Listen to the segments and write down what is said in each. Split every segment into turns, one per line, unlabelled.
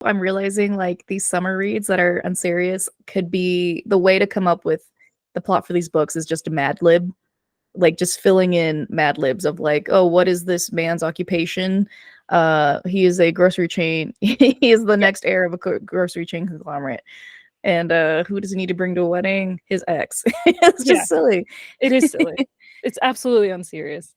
I'm realizing like these summer reads that are unserious could be the way to come up with the plot for these books is just a Mad Lib, like just filling in Mad Libs of like, oh, what is this man's occupation? He is a grocery chain. He is the next heir of a grocery chain conglomerate. And who does he need to bring to a wedding? His ex. It's just silly.
It is silly. It's absolutely unserious.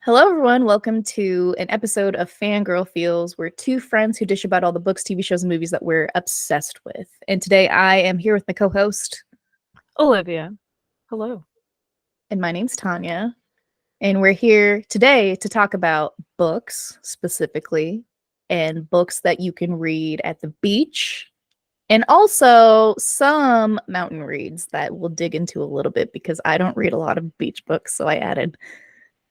Hello, everyone. Welcome to an episode of Fangirl Feels. We're two friends who dish about all the books, TV shows, and movies that we're obsessed with. And today I am here with my co-host,
Olivia. Hello.
And my name's Tanya. And we're here today to talk about books specifically, and books that you can read at the beach, and also some mountain reads that we'll dig into a little bit because I don't read a lot of beach books, so I added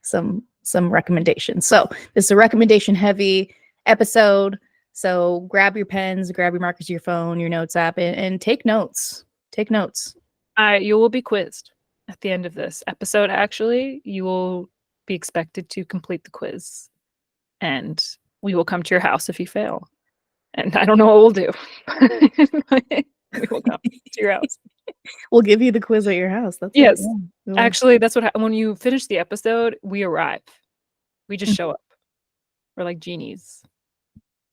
some recommendations. So this is a recommendation heavy episode. So grab your pens, grab your markers, your phone, your notes app, and take notes. Take notes.
You will be quizzed at the end of this episode. Actually, you will be expected to complete the quiz, and we will come to your house if you fail. And I don't know what we'll do. We will come to your house.
We'll give you the quiz at your house. That's
yes.
Yeah.
Actually, that's what when you finish the episode, we arrive. We just show up. We're like genies.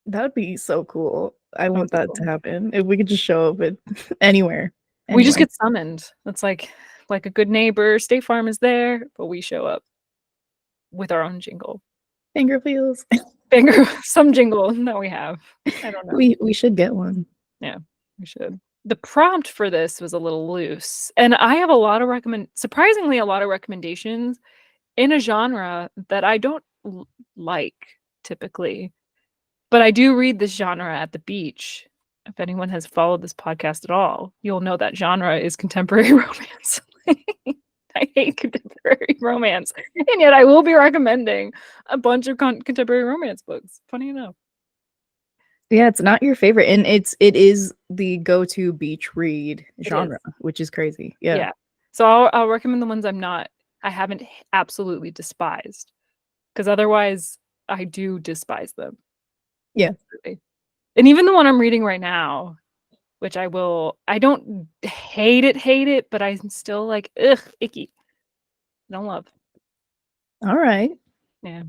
That would be so cool. I want that to happen. If we could just show up at anywhere.
We just get summoned. It's like a good neighbor. State Farm is there, but we show up with our own jingle.
Finger feels.
Some jingle that we have. I don't know.
We should get one.
Yeah, we should. The prompt for this was a little loose, and I have surprisingly a lot of recommendations in a genre that I don't like typically, but I do read this genre at the beach. If anyone has followed this podcast at all, you'll know that genre is contemporary romance. I hate contemporary romance, and yet I will be recommending a bunch of contemporary romance books. Funny enough.
Yeah, it's not your favorite, and it is the go-to beach read genre, which is crazy. Yeah.
So I'll recommend the ones I haven't absolutely despised, because otherwise I do despise them.
Yeah.
And even the one I'm reading right now, which I don't hate it, but I'm still like, ugh, icky. Don't love.
All right.
Yeah.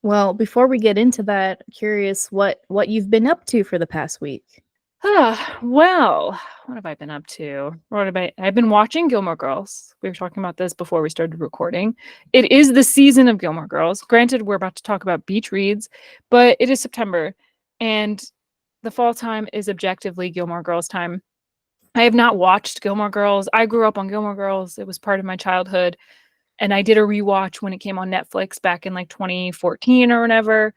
Well, before we get into that, curious what you've been up to for the past week.
Well, what have I been up to? I've been watching Gilmore Girls. We were talking about this before we started recording. It is the season of Gilmore Girls. Granted, we're about to talk about beach reads, but it is September, and the fall time is objectively Gilmore Girls time. I have not watched Gilmore Girls. I grew up on Gilmore Girls. It was part of my childhood. And I did a rewatch when it came on Netflix back in like 2014 or whenever.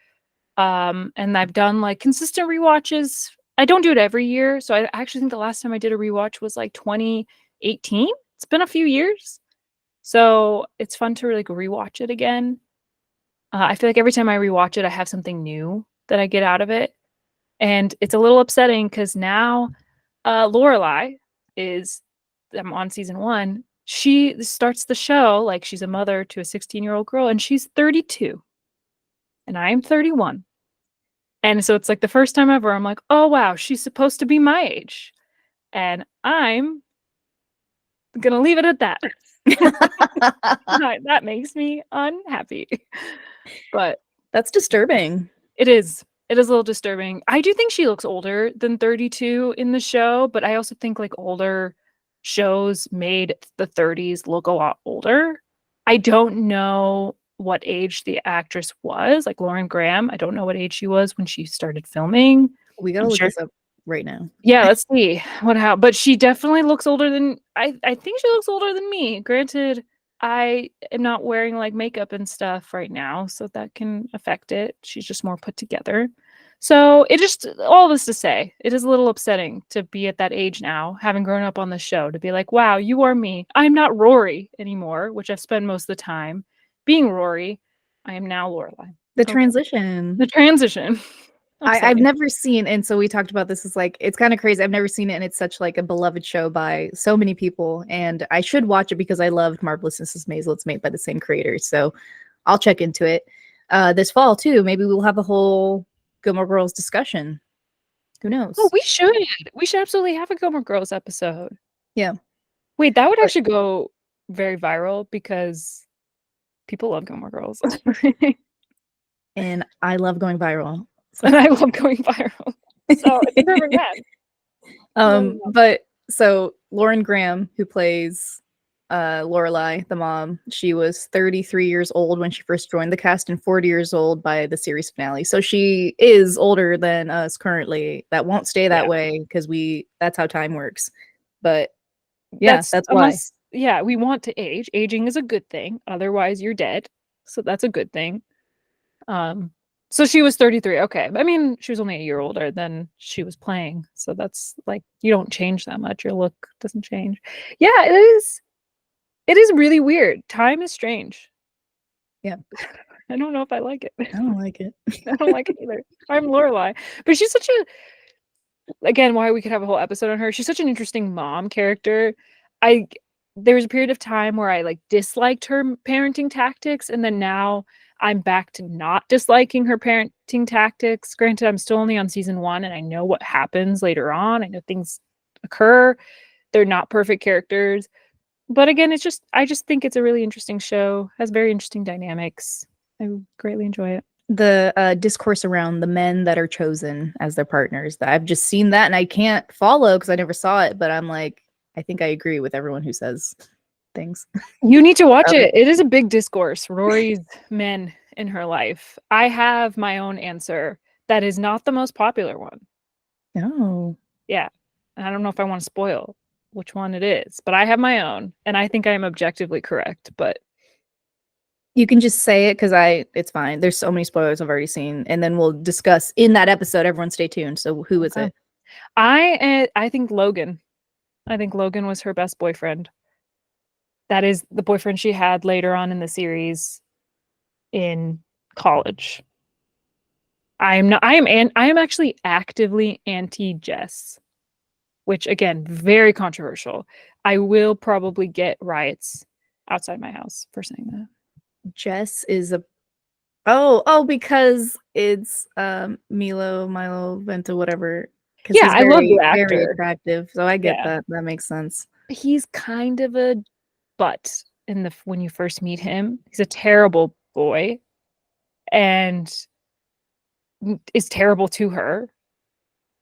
And I've done like consistent rewatches. I don't do it every year. So I actually think the last time I did a rewatch was like 2018. It's been a few years. So it's fun to like rewatch it again. I feel like every time I rewatch it, I have something new that I get out of it. And it's a little upsetting because now Lorelai I'm on season 1. She starts the show like she's a mother to a 16-year-old girl, and she's 32. And I'm 31. And so it's like the first time ever I'm like, oh, wow, she's supposed to be my age. And I'm going to leave it at that. That makes me unhappy. But
that's disturbing.
It is. It is a little disturbing. I do think she looks older than 32 in the show, but I also think like older shows made the 30s look a lot older. I don't know what age the actress was, like Lauren Graham. I don't know what age she was when she started filming.
We gotta look this up right now.
Yeah, let's see but she definitely looks older than I think she looks older than me. Granted, I am not wearing like makeup and stuff right now, so that can affect it. She's just more put together. So it just, all this to say, it is a little upsetting to be at that age now, having grown up on the show, to be like, wow, you are me. I'm not Rory anymore, which I've spent most of the time being Rory. I am now Lorelai.
The transition. I've never seen, and so we talked about this, is like, it's kind of crazy. I've never seen it, and it's such like a beloved show by so many people, and I should watch it because I loved Marvelous Mrs. Maisel. It's made by the same creator, so I'll check into it this fall too. Maybe we'll have a whole Gilmore Girls discussion. Who knows?
Oh, we should. We should absolutely have a Gilmore Girls episode.
Yeah.
Wait, that would
But-
actually go very viral because people love Gilmore Girls.
And I love going viral.
And I love going viral. So it's a perfect match.
But so Lauren Graham, who plays Lorelai, the mom, she was 33 years old when she first joined the cast and 40 years old by the series finale. So she is older than us currently. That won't stay that way because that's how time works. But yeah, that's why.
Yeah, we want to age. Aging is a good thing. Otherwise, you're dead. So that's a good thing. So she was 33. Okay. I mean, she was only a year older than she was playing. So that's like, you don't change that much. Your look doesn't change. Yeah, it is. It is really weird. Time is strange.
Yeah.
I don't know if I like it.
I don't like it.
I don't like it either. I'm Lorelai. But she's such a, again, why we could have a whole episode on her. She's such an interesting mom character. There was a period of time where I like disliked her parenting tactics, and then now I'm back to not disliking her parenting tactics. Granted, I'm still only on season 1 and I know what happens later on. I know things occur. They're not perfect characters. But again, I just think it's a really interesting show. Has very interesting dynamics. I greatly enjoy it.
The discourse around the men that are chosen as their partners, that I've just seen that and I can't follow because I never saw it, but I'm like, I think I agree with everyone who says things.
You need to watch it. It is a big discourse. Rory's men in her life. I have my own answer that is not the most popular one.
Oh.
Yeah. I don't know if I want to spoil which one it is, but I have my own, and I think I am objectively correct, but
you can just say it because it's fine. There's so many spoilers I've already seen, and then we'll discuss in that episode. Everyone stay tuned. So who is it?
I think Logan. I think Logan was her best boyfriend. That is the boyfriend she had later on in the series in college. I am actually actively anti-Jess, which again, very controversial. I will probably get riots outside my house for saying that.
Jess is because it's Milo Vento, whatever.
Yeah, I love the actor.
Very attractive. So I get that. That makes sense.
He's kind of a butt when you first meet him. He's a terrible boy and is terrible to her.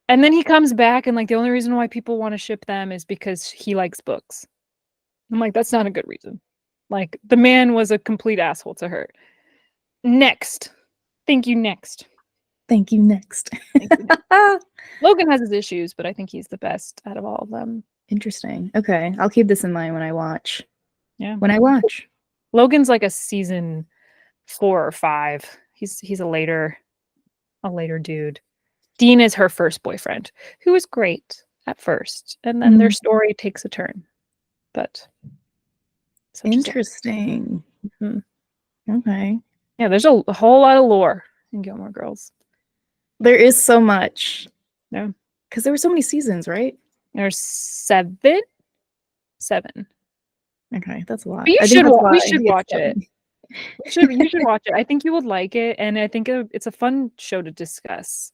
And then he comes back and like the only reason why people want to ship them is because he likes books. I'm like, that's not a good reason. Like the man was a complete asshole to her. Next. Thank you, next.
Thank you, next.
Logan has his issues, but I think he's the best out of all of them.
Interesting. Okay. I'll keep this in mind when I watch.
Yeah.
When I watch.
Logan's like a season 4 or 5. He's a later dude. Dean is her first boyfriend, who is great at first, and then their story takes a turn. But
interesting. Okay.
Yeah, there's a whole lot of lore in Gilmore Girls.
There is so much.
Yeah.
Because there were so many seasons, right?
There's 7. Okay,
that's a lot.
We should watch it. You should watch it. I think you would like it, and I think it's a fun show to discuss.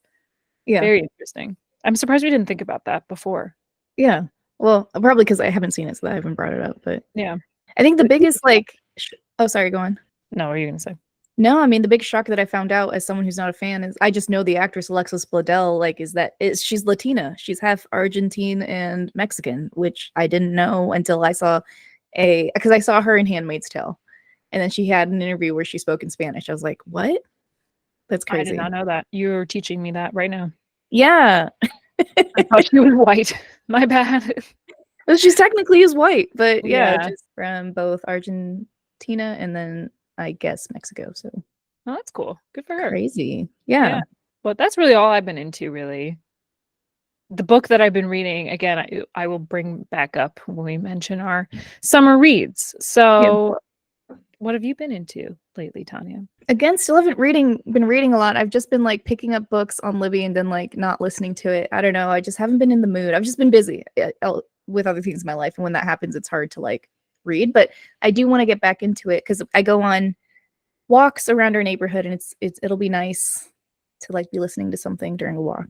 Yeah. Very interesting. I'm surprised we didn't think about that before.
Yeah. Well, probably because I haven't seen it, so I haven't brought it up. But
yeah.
I think the biggest oh, sorry, go on.
No, what are you going to say?
No, I mean, the big shock that I found out as someone who's not a fan is I just know the actress Alexis Bledel, she's Latina. She's half Argentine and Mexican, which I didn't know until I saw because I saw her in Handmaid's Tale. And then she had an interview where she spoke in Spanish. I was like, what? That's crazy.
I did not know that. You're teaching me that right now.
Yeah.
I thought she was white. My bad.
Well, she's technically is white, but yeah, just from both Argentina and then I guess Mexico. So
that's cool. Good for her.
Crazy. Yeah.
But that's really all I've been into, really. The book that I've been reading, again, I will bring back up when we mention our summer reads. So what have you been into lately, Tanya?
Again, still haven't been reading a lot. I've just been like picking up books on Libby and then like not listening to it. I don't know. I just haven't been in the mood. I've just been busy with other things in my life. And when that happens, it's hard to like read, but I do want to get back into it because I go on walks around our neighborhood, and it'll be nice to like be listening to something during a walk.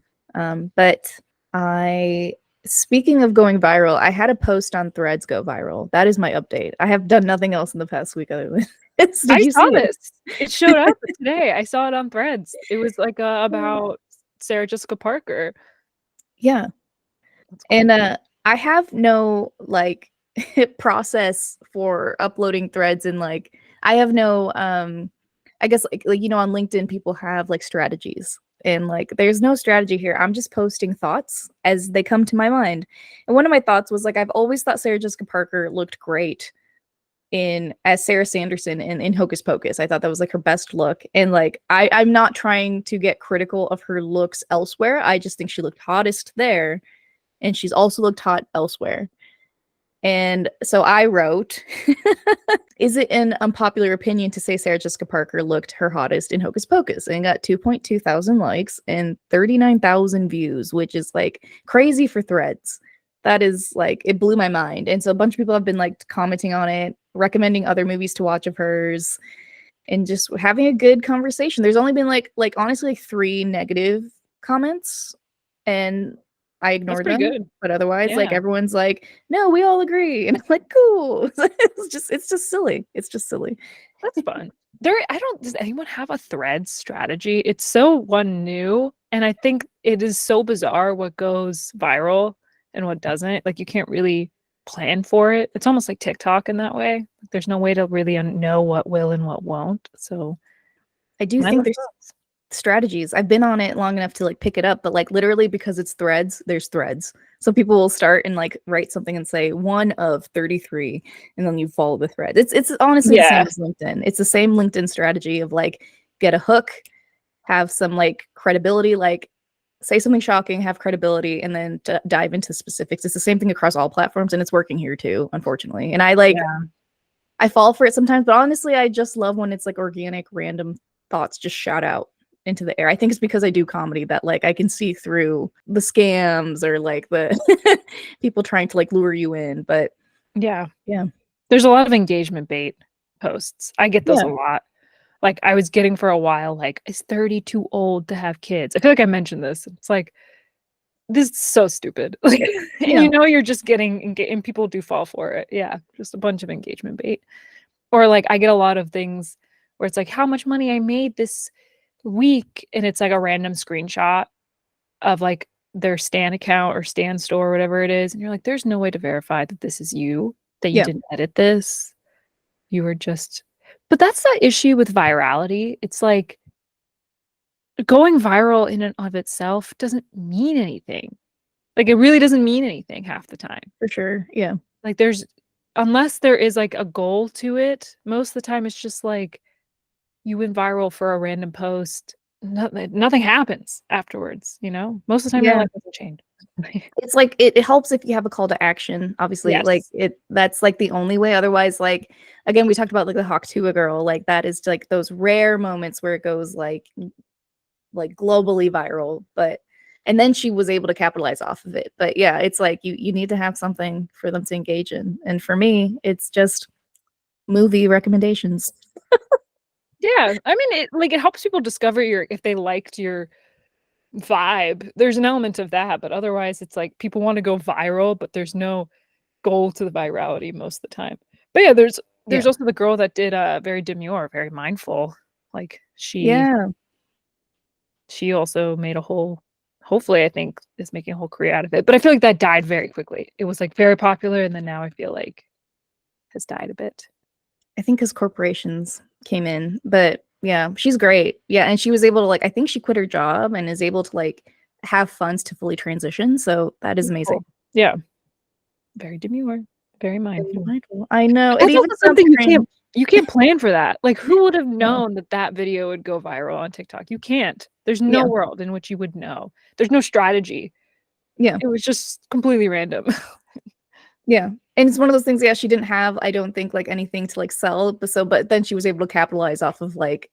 But I speaking of going viral, I had a post on Threads go viral. That is my update. I have done nothing else in the past week other than this. Did
I
you
saw
see it?
this. It showed up today. I saw it on Threads. It was like about Sarah Jessica Parker.
Yeah.
That's cool.
And I have no like process for uploading threads, and like I have no I guess like you know on LinkedIn people have like strategies, and like there's no strategy here. I'm just posting thoughts as they come to my mind. And one of my thoughts was like I've always thought Sarah Jessica Parker looked great in as Sarah Sanderson in Hocus Pocus. I thought that was like her best look. And like I'm not trying to get critical of her looks elsewhere. I just think she looked hottest there, and she's also looked hot elsewhere. And so I wrote, is it an unpopular opinion to say Sarah Jessica Parker looked her hottest in Hocus Pocus? And got 2.2 thousand likes and 39,000 views, which is like crazy for Threads. That is like, it blew my mind. And so a bunch of people have been like commenting on it, recommending other movies to watch of hers, and just having a good conversation. There's only been like honestly like 3 negative comments, and I
That's
ignored
pretty
them.
good.
But otherwise, like
Yeah.
everyone's like, no, we all agree. And I'm like, cool. It's just silly. It's just silly.
That's fun. Does anyone have a Threads strategy? It's so one new, and I think it is so bizarre what goes viral and what doesn't. Like you can't really plan for it. It's almost like TikTok in that way. There's no way to really know what will and what won't. So
I do think
mindless
there's
thoughts.
strategies. I've been on it long enough to like pick it up, but like literally because it's threads, there's threads. So people will start and like write something and say one of 33, and then you follow the thread. It's honestly the same
Yeah.
as LinkedIn. It's the same LinkedIn strategy of like get a hook, have some like credibility, like say something shocking, have credibility, and then dive into specifics. It's the same thing across all platforms, and it's working here too, unfortunately. And
Yeah.
I fall for it sometimes, but honestly, I just love when it's like organic, random thoughts just shout out into the air. I think it's because I do comedy that like I can see through the scams or like the people trying to like lure you in. But
Yeah.
yeah,
There's a lot of engagement bait posts. I get those
yeah,
a lot. Like I was getting for a while, like, is 30 too old to have kids? I feel like I mentioned this. It's like, this is so stupid. Like, and
yeah,
you know, you're just getting, and people do fall for it. Yeah. Just a bunch of engagement bait. Or like, I get a lot of things where it's like, how much money I made this week. And it's like a random screenshot of like their Stan account or Stan store or whatever it is. And you're like, there's no way to verify that this is you, that you
yeah,
didn't edit this. You were just, but that's the issue with virality. It's like going viral in and of itself doesn't mean anything. Like it really doesn't mean anything half the time.
for sure. Yeah,
Like unless there is like a goal to it, most of the time it's just like you went viral for a random post. Nothing happens afterwards, you know? Most of the time your
yeah.
life doesn't change.
It's like it helps if you have a call to action. Obviously, like
Yes.
that's like the only way. Otherwise, like again, we talked about like the Hawk Tuah girl. Like that is like those rare moments where it goes like globally viral, but and then she was able to capitalize off of it. But yeah, it's like you need to have something for them to engage in. And for me, it's just movie recommendations.
Yeah. I mean, it helps people discover if they liked your vibe. There's an element of that, but otherwise it's like people want to go viral, but there's no goal to the virality most of the time. But yeah, there's
Yeah.
also the girl that did very demure, very mindful. Like
Yeah.
she also made a whole, hopefully I think is making a whole career out of it. But I feel like that died very quickly. It was like very popular and then now I feel like has died a bit.
I think because corporations came in, but yeah, she's great. Yeah, and she was able to like I think she quit her job and is able to like have funds to fully transition. So that is
That's
amazing.
cool. Yeah. Very demure, very
Very
mindful.
mindful. I know.
But
It
that's
even
also
sounds
something
cringe.
you can't plan for that. Like who would have
No.
known that that video would go viral on TikTok? You can't. There's no
Yeah.
world in which you would know. There's no strategy.
Yeah.
It was just completely random.
Yeah. And it's one of those things, yeah, she didn't have, I don't think, like anything to like sell, but then she was able to capitalize off of like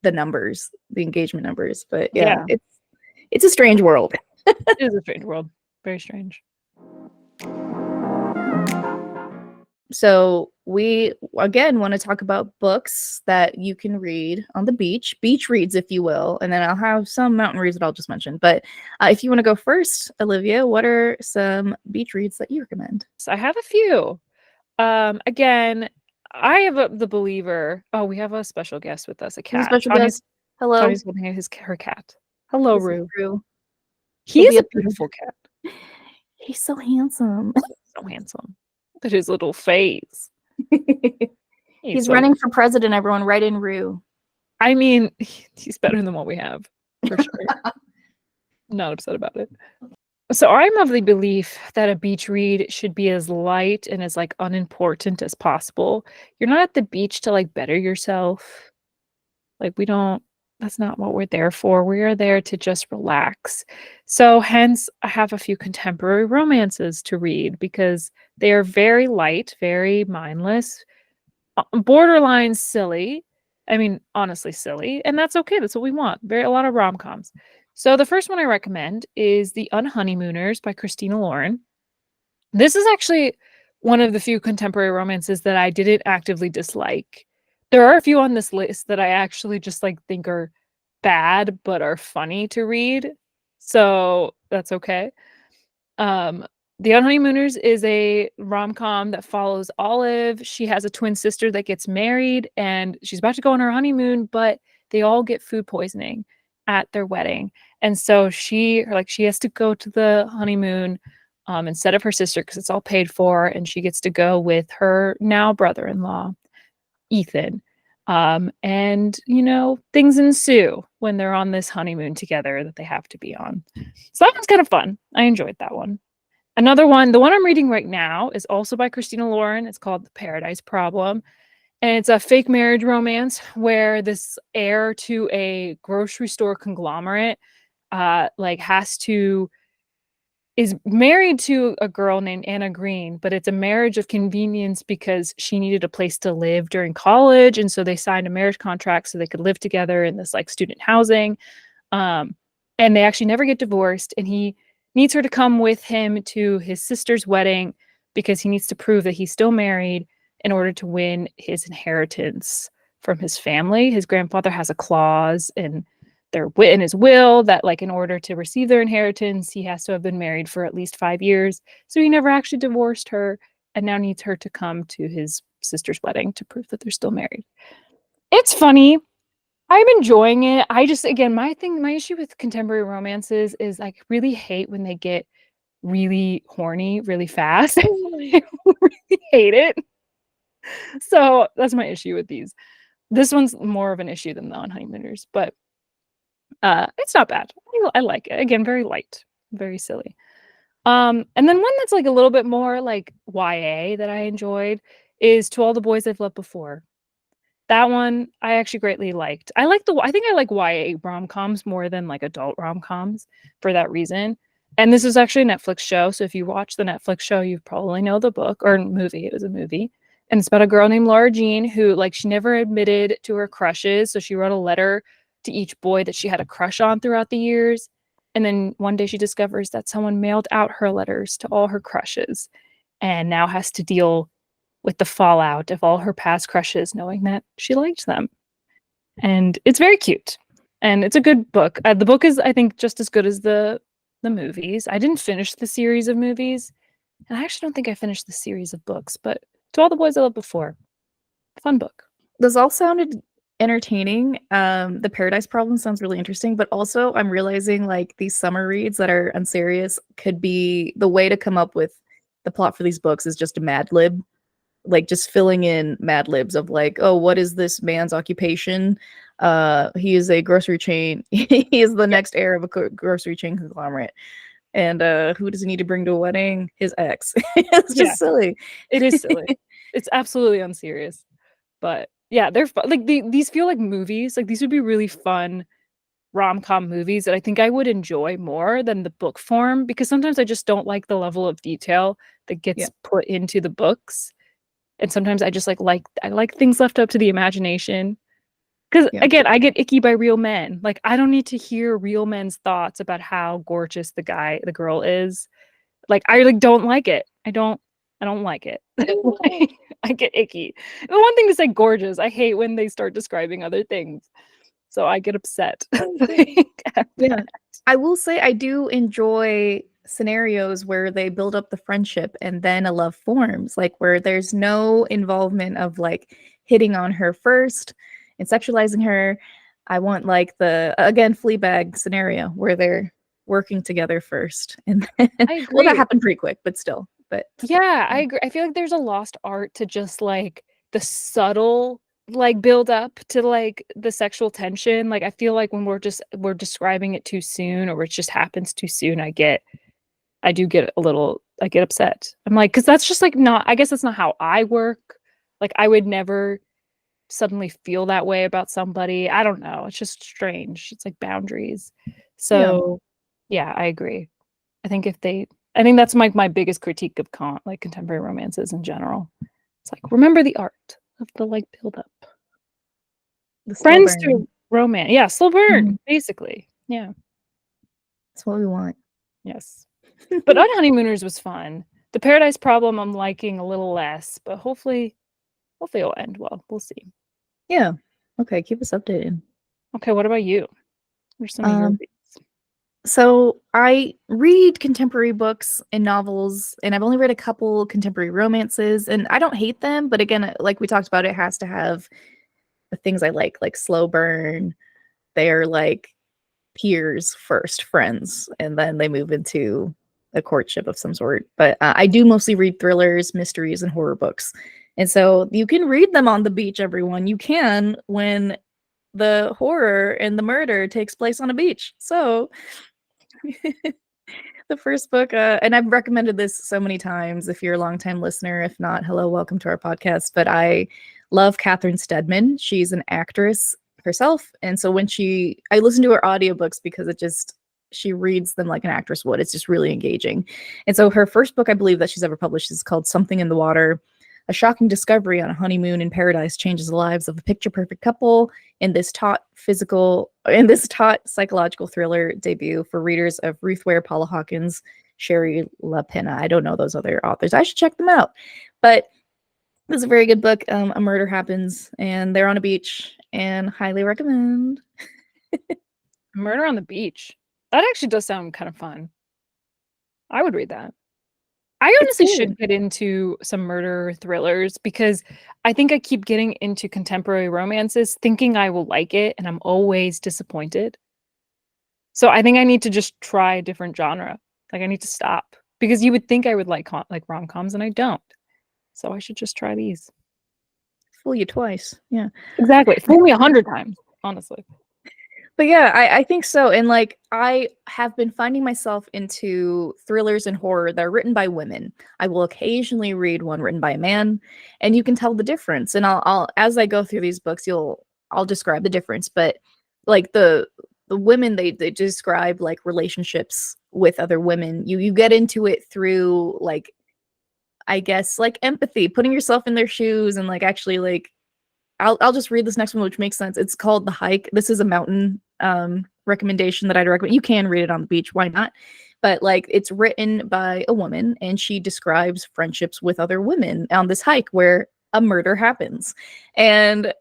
the numbers, the engagement numbers. But yeah,
Yeah.
it's a strange world.
It is a strange world. Very strange.
So we again want to talk about books that you can read on the beach reads, if you will, and then I'll have some mountain reads that I'll just mention. But if you want to go first, Olivia, what are some beach reads that you recommend?
So I have a few. Again, I have the believer. Oh, we have a special guest with us, a
This is a
cat.
special guest. Hello,
Tanya's holding her cat. Hello,
this is
Rue.
Drew.
He
He'll
is
be
a
up here.
beautiful cat.
He's so handsome.
So handsome. Look at his little face.
He's running for president, everyone. Right in Rue.
I mean, he's better than what we have, for sure. Not upset about it. So I'm of the belief that a beach read should be as light and as like unimportant as possible. You're not at the beach to like better yourself. Like that's not what we're there for. We are there to just relax. So hence I have a few contemporary romances to read because they are very light, very mindless, borderline silly. I mean, honestly silly, and that's okay. That's what we want. A lot of rom-coms. So the first one I recommend is The Unhoneymooners by Christina Lauren. This is actually one of the few contemporary romances that I didn't actively dislike. There are a few on this list that I actually just like think are bad but are funny to read. So that's okay. Um, The Unhoneymooners is a rom-com that follows Olive. She has a twin sister that gets married and she's about to go on her honeymoon, but they all get food poisoning at their wedding. And so she has to go to the honeymoon instead of her sister because it's all paid for, and she gets to go with her now brother-in-law, Ethan. And things ensue when they're on this honeymoon together that they have to be on. So that one's kind of fun. I enjoyed that one. Another one, the one I'm reading right now, is also by Christina Lauren. It's called The Paradise Problem. And it's a fake marriage romance where this heir to a grocery store conglomerate is married to a girl named Anna Green, but it's a marriage of convenience because she needed a place to live during college. And so they signed a marriage contract so they could live together in this like student housing. And they actually never get divorced. And he needs her to come with him to his sister's wedding because he needs to prove that he's still married in order to win his inheritance from his family. His grandfather has a clause in his will that like in order to receive their inheritance, he has to have been married for at least 5 years. So he never actually divorced her and now needs her to come to his sister's wedding to prove that they're still married. It's funny. I'm enjoying it. I just, again, my issue with contemporary romances is I really hate when they get really horny really fast. I really hate it. So that's my issue with these. This one's more of an issue than the Honeymooners, but it's not bad. I like it. Again, very light, very silly. And then one that's like a little bit more like YA that I enjoyed is To All the Boys I've Loved Before. That one I actually greatly liked. I think I like YA rom-coms more than like adult rom-coms for that reason. And this is actually a Netflix show, so if you watch the Netflix show, you probably know the book or movie. It was a movie. And it's about a girl named Laura Jean who like she never admitted to her crushes, so she wrote a letter to each boy that she had a crush on throughout the years. And then one day she discovers that someone mailed out her letters to all her crushes and now has to deal with the fallout of all her past crushes, knowing that she liked them. And it's very cute. And it's a good book. The book is, I think, just as good as the movies. I didn't finish the series of movies. And I actually don't think I finished the series of books, but To All the Boys I Loved Before. Fun book.
This all sounded entertaining. The Paradise Problem sounds really interesting, but also I'm realizing like these summer reads that are unserious could be the way to come up with the plot for these books is just a Mad Lib, like just filling in Mad Libs of like, oh, what is this man's occupation? He is a grocery chain. He is the next heir of a grocery chain conglomerate. And who does he need to bring to a wedding? His ex. It's just silly.
It is silly. It's absolutely unserious. But yeah, they're fun. Like these feel like movies. Like these would be really fun rom-com movies that I think I would enjoy more than the book form because sometimes I just don't like the level of detail that gets put into the books. And sometimes I just I like things left up to the imagination. Because again, I get icky by real men. Like I don't need to hear real men's thoughts about how gorgeous the girl is. Like I like don't like it. I don't like it. I get icky. The one thing to say gorgeous. I hate when they start describing other things. So I get upset.
Yeah. I will say I do enjoy scenarios where they build up the friendship and then a love forms, like where there's no involvement of like hitting on her first and sexualizing her. I want like the again Fleabag scenario where they're working together first and then
I
well that
agree.
happened pretty quick, but still. But
Yeah, I agree. I feel like there's a lost art to just like the subtle like build up to like the sexual tension. Like I feel like when we're describing it too soon or it just happens too soon, I get I get upset. I'm like, because that's just like not, I guess that's not how I work. Like, I would never suddenly feel that way about somebody. I don't know. It's just strange. It's like boundaries.
yeah.
So, yeah, I agree. I think I think that's my biggest critique of like contemporary romances in general. It's like, remember the art of the like build up.
The slow
Friends
burn.
to romance. Yeah, slow burn,
Mhm.
basically. Yeah.
That's what we want.
Yes. But Honeymooners was fun. The Paradise Problem I'm liking a little less, but hopefully it'll end well. We'll see.
Yeah. Okay, keep us updated.
Okay, what about you? What's some of your
Um,
reads?
so I read contemporary books and novels, and I've only read a couple contemporary romances, and I don't hate them, but again, like we talked about, it has to have the things I like slow burn. They're like peers first, friends, and then they move into a courtship of some sort. But I do mostly read thrillers, mysteries, and horror books. And so you can read them on the beach, everyone. You can when the horror and the murder takes place on a beach. So the first book, and I've recommended this so many times if you're a longtime listener. If not, hello, welcome to our podcast. But I love Catherine Steadman. She's an actress herself. And so I listen to her audiobooks because she reads them like an actress would. It's just really engaging. And so her first book, I believe, that she's ever published is called Something in the Water. A shocking discovery on a honeymoon in paradise changes the lives of a picture perfect couple in this taut psychological thriller debut for readers of Ruth Ware, Paula Hawkins, Sherry LaPena. I don't know those other authors. I should check them out. But this is a very good book. A murder happens and they're on a beach and highly recommend.
Murder on the Beach. That actually does sound kind of fun. I would read that. I
It's
honestly
good.
should get into some murder thrillers because I think I keep getting into contemporary romances thinking I will like it, and I'm always disappointed. So I think I need to just try a different genre. Like I need to stop because you would think I would like rom-coms and I don't. So I should just try these.
Fool you twice. Yeah.
Exactly. Fool me 100 times, honestly.
But yeah, I think so. And like I have been finding myself into thrillers and horror that are written by women. I will occasionally read one written by a man, and you can tell the difference. And I'll as I go through these books, I'll describe the difference. But like the women they describe like relationships with other women. You get into it through like I guess like empathy, putting yourself in their shoes and like actually like I'll just read this next one, which makes sense. It's called The Hike. This is a mountain recommendation that I'd recommend. You can read it on the beach, why not? But like it's written by a woman and she describes friendships with other women on this hike where a murder happens. And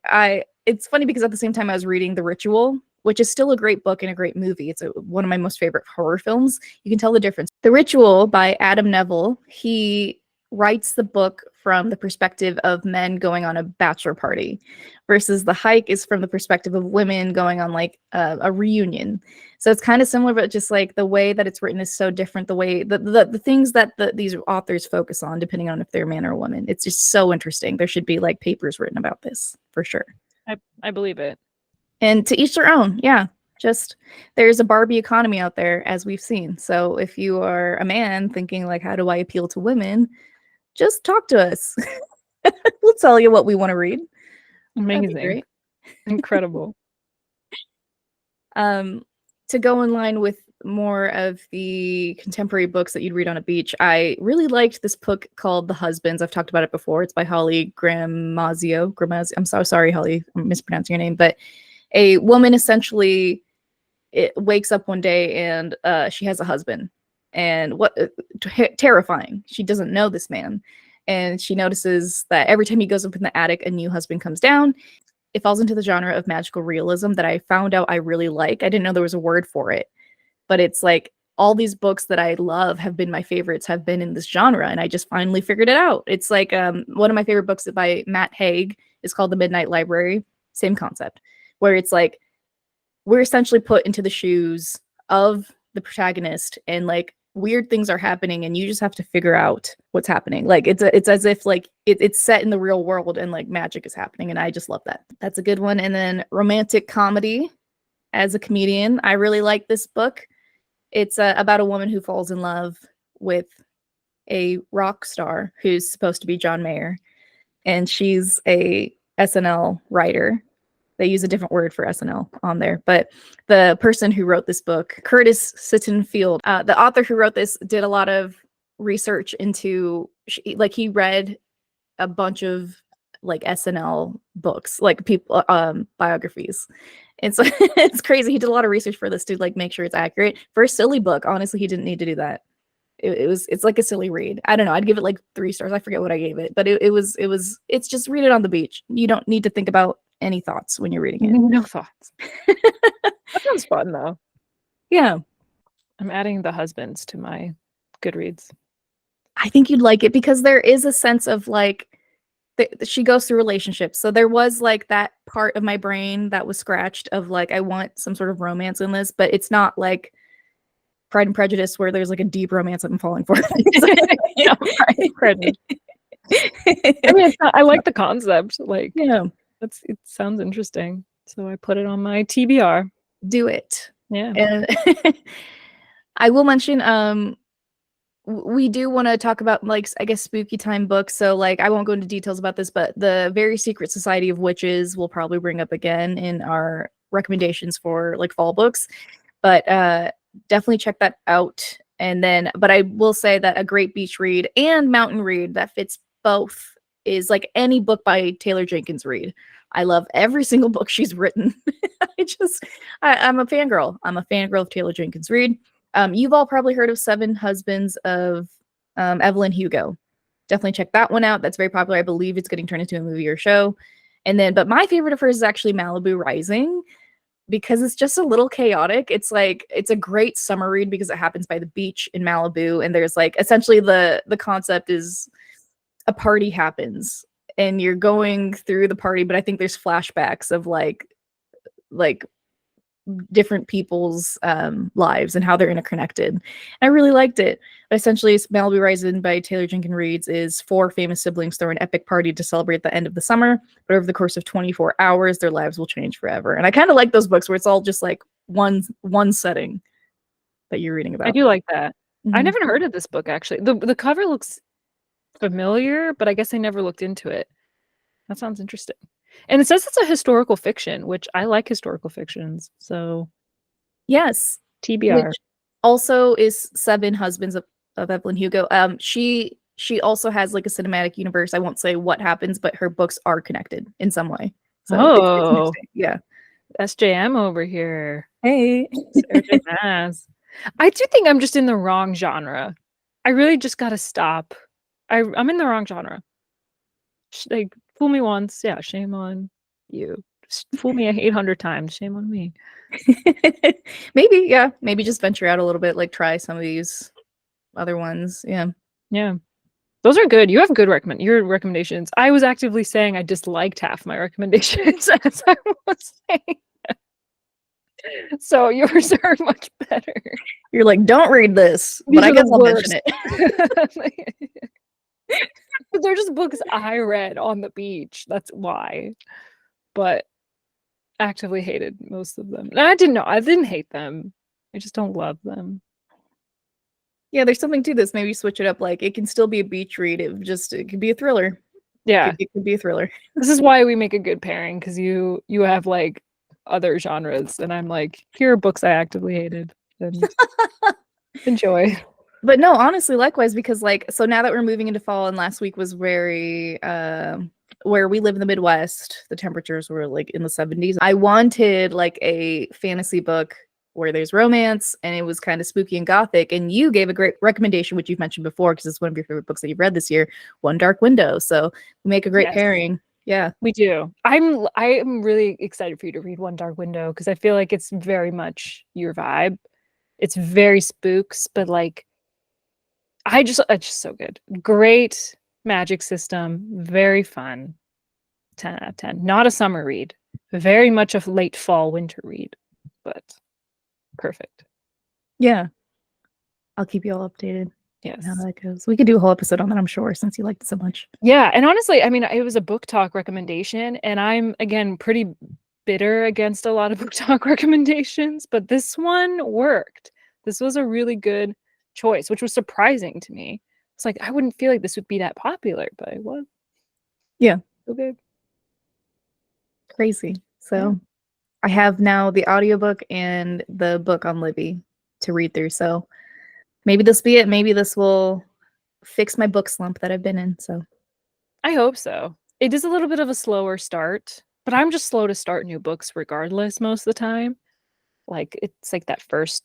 it's funny because at the same time I was reading The Ritual, which is still a great book and a great movie. It's one of my most favorite horror films. You can tell the difference. The Ritual by Adam Neville, he writes the book from the perspective of men going on a bachelor party versus The Hike is from the perspective of women going on like a reunion. So it's kind of similar, but just like the way that it's written is so different. The way the things that these authors focus on, depending on if they're a man or a woman, it's just so interesting. There should be like papers written about this for sure.
I believe it.
And to each their own. Yeah. Just there's a Barbie economy out there, as we've seen. So if you are a man thinking like, how do I appeal to women? Just talk to us. We'll tell you what we want to read. That'd be
Amazing.
great.
Incredible.
To go in line with more of the contemporary books that you'd read on a beach, I really liked this book called The Husbands. I've talked about it before. It's by Holly Gramazio. I'm so sorry, Holly, I'm mispronouncing your name, but a woman essentially wakes up one day and she has a husband, and what terrifying. She doesn't know this man, And she notices that every time he goes up in the attic, a new husband comes down. It falls into the genre of magical realism that I found out I really like. I didn't know there was a word for it, but it's like all these books that I love have been my favorites, have been in this genre, and I just finally figured it out. It's like one of my favorite books by Matt Haig is called The Midnight Library. Same concept, where it's like we're essentially put into the shoes of the protagonist, and like weird things are happening, and you just have to figure out what's happening. Like it's as if like it's set in the real world, and like magic is happening, and I just love that. That's a good one. And then romantic comedy. As a comedian, I really like this book. It's about a woman who falls in love with a rock star who's supposed to be John Mayer, and she's a SNL writer. They use a different word for SNL on there, but the person who wrote this book, Curtis Sittenfeld, the author who wrote this, did a lot of research into, like, he read a bunch of like SNL books, like people biographies. And so it's crazy. He did a lot of research for this to like make sure it's accurate. For a silly book, honestly, he didn't need to do that. It's like a silly read. I don't know. I'd give it like 3 stars. I forget what I gave it, but it's just read it on the beach. You don't need to think about any thoughts when you're reading it.
No thoughts. That sounds fun though.
Yeah.
I'm adding The Husbands to my Goodreads.
I think you'd like it because there is a sense of like she goes through relationships. So there was like that part of my brain that was scratched of like, I want some sort of romance in this, but it's not like Pride and Prejudice where there's like a deep romance I'm falling for.
Yeah, Pride and Prejudice. I mean, I like the concept. Like,
yeah,
it sounds interesting. So I put it on my TBR.
Do it.
Yeah.
And I will mention, we do want to talk about like, I guess, spooky time books. So like, I won't go into details about this, but the Very Secret Society of Witches we'll probably bring up again in our recommendations for like fall books. But definitely check that out. And then, but I will say that a great beach read and mountain read that fits both is like any book by Taylor Jenkins Reid. I love every single book she's written. I'm a fangirl. I'm a fangirl of Taylor Jenkins Reid. You've all probably heard of Seven Husbands of Evelyn Hugo. Definitely check that one out. That's very popular. I believe it's getting turned into a movie or show. And then, but my favorite of hers is actually Malibu Rising, because it's just a little chaotic. It's like, it's a great summer read because it happens by the beach in Malibu. And there's like, essentially the concept is a party happens and you're going through the party, but I think there's flashbacks of like different people's lives and how they're interconnected. I really liked it. But essentially, Malibu Rising by Taylor Jenkins Reid is 4 famous siblings throw an epic party to celebrate the end of the summer, but over the course of 24 hours, their lives will change forever. And I kind of like those books where it's all just like one setting that you're reading about.
I do like that.
Mm-hmm.
I never heard of this book actually. The cover looks familiar, but I guess I never looked into it. That sounds interesting. And it says it's a historical fiction, which I like historical fictions. So
yes,
TBR.
which also is Seven Husbands of Evelyn Hugo. She also has like a cinematic universe. I won't say what happens, but her books are connected in some way. So it's yeah.
SJM over here.
Hey.
I do think I'm just in the wrong genre. I really just gotta stop. I'm in the wrong genre. Like, fool me once, yeah, shame on you. Just fool me 800 times, shame on me.
Maybe just venture out a little bit, like try some of these other ones. Yeah,
those are good. You have good your recommendations. I was actively saying I disliked half my recommendations as I was saying. So yours are much better.
You're like, don't read this, but I guess I'll mention it.
They're just books I read on the beach. That's why. But actively hated most of them. And I didn't hate them. I just don't love them.
Yeah, there's something to this. Maybe switch it up. Like, it can still be a beach read. It could be a thriller.
Yeah.
It could be a thriller.
This is why we make a good pairing, because you have like other genres and I'm like, here are books I actively hated. And enjoy.
But no, honestly, likewise, because like, so now that we're moving into fall, and last week was very where we live in the Midwest, the temperatures were like in the 70s. I wanted like a fantasy book where there's romance and it was kind of spooky and gothic. And you gave a great recommendation, which you've mentioned before, because it's one of your favorite books that you've read this year, One Dark Window. So we make a great
Yes.
pairing. Yeah.
We do. I'm really excited for you to read One Dark Window because I feel like it's very much your vibe. It's very spooks, but like it's just so good. Great magic system, very fun. 10 out of 10. Not a summer read. Very much a late fall winter read, but perfect.
Yeah. I'll keep you all updated.
Yes.
How that goes. We could do a whole episode on that, I'm sure, since you liked it so much.
Yeah, and honestly, I mean, it was a book talk recommendation, and I'm again pretty bitter against a lot of book talk recommendations, but this one worked. This was a really good choice, which was surprising to me. It's like I wouldn't feel like this would be that popular, but it was.
Yeah.
So good.
Crazy. So I have now the audiobook and the book on Libby to read through. So maybe this will be it. Maybe this will fix my book slump that I've been in. So
I hope so. It is a little bit of a slower start, but I'm just slow to start new books regardless most of the time. Like it's like that first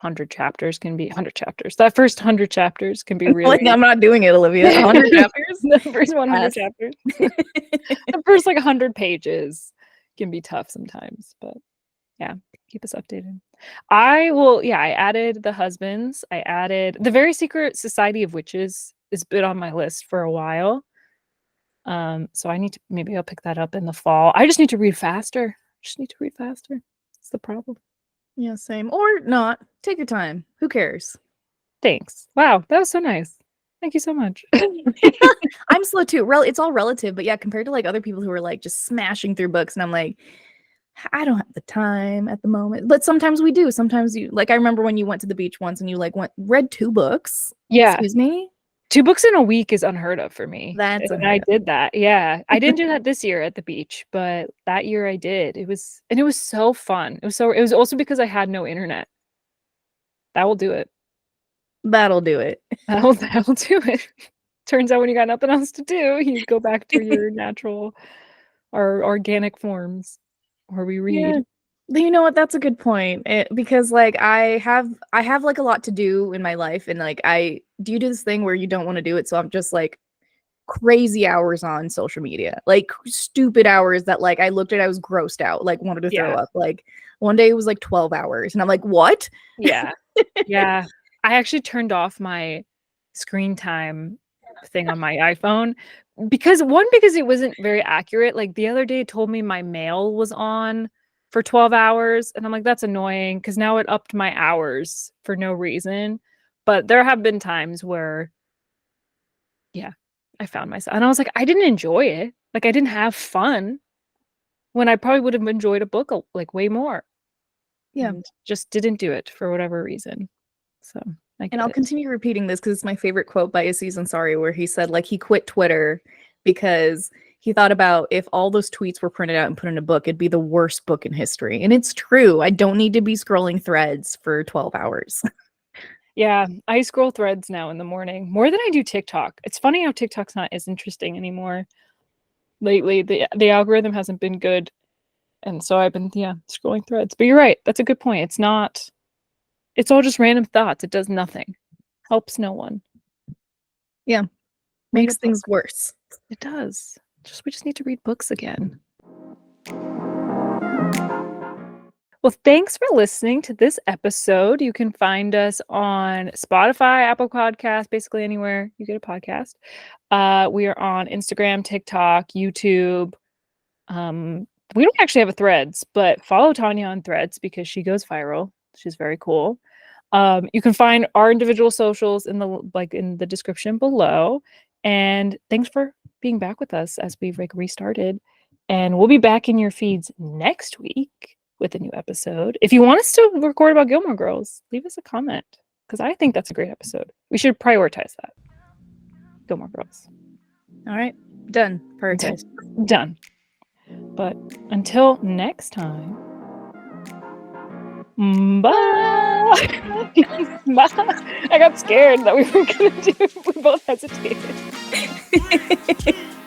100 chapters can be 100 chapters. That first 100 chapters can be really
like, I'm not doing it, Olivia. 100 chapters?
The first 100
Yes.
chapters. The first like 100 pages can be tough sometimes, but yeah, keep us updated. I added The Husbands. I added The Very Secret Society of Witches has been on my list for a while. So I need to, maybe I'll pick that up in the fall. I just need to read faster. That's the problem.
Yeah, same. Or not. Take your time. Who cares?
Thanks. Wow, that was so nice. Thank you so much.
I'm slow too. It's all relative, but yeah, compared to like other people who are like just smashing through books, and I'm like, I don't have the time at the moment. But sometimes we do. Sometimes you like. I remember when you went to the beach once, and you like read 2 books.
Yeah.
Excuse me.
2 books in a week is unheard of for me.
That's
and I did that. Yeah. I didn't do that this year at the beach, but that year I did. It was so fun. It was also because I had no internet. That will do it.
That'll do it.
That'll do it. Turns out when you got nothing else to do, you go back to your natural or organic forms where we read.
Yeah. You know what? That's a good point. Because like I have like a lot to do in my life, and like I do this thing where you don't want to do it, so I'm just like crazy hours on social media, like stupid hours that like I looked at, I was grossed out, like wanted to throw up. Like one day it was like 12 hours, and I'm like, what?
Yeah. Yeah. I actually turned off my screen time thing on my iPhone because it wasn't very accurate. Like the other day it told me my mail was on for 12 hours, and I'm like, that's annoying because now it upped my hours for no reason. But there have been times where I found myself and I was like, I didn't enjoy it. Like I didn't have fun when I probably would have enjoyed a book like way more.
Yeah.
And just didn't do it for whatever reason. So
and I'll continue repeating this because it's my favorite quote by Aziz Ansari, where he said like he quit Twitter because he thought about if all those tweets were printed out and put in a book, it'd be the worst book in history. And it's true. I don't need to be scrolling threads for 12 hours.
Yeah, I scroll threads now in the morning more than I do TikTok. It's funny how TikTok's not as interesting anymore lately. The algorithm hasn't been good. And so I've been, scrolling threads. But you're right. That's a good point. It's all just random thoughts. It does nothing. Helps no one.
Yeah. Makes things worse.
It does. We just need to read books again. Well, thanks for listening to this episode. You can find us on Spotify, Apple Podcasts, basically anywhere you get a podcast. We are on Instagram, TikTok, YouTube. We don't actually have a Threads, but follow Tanya on Threads because she goes viral. She's very cool. You can find our individual socials in the description below. And thanks for being back with us as we've restarted. And we'll be back in your feeds next week with a new episode. If you want us to record about Gilmore Girls, leave us a comment because I think that's a great episode. We should prioritize that. Gilmore Girls.
All right. Done. Prioritized.
Done. But until next time, bye. Bye. I got scared that we were going to do it. We both hesitated.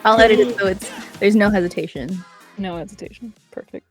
I'll edit it so there's no hesitation.
No hesitation. Perfect.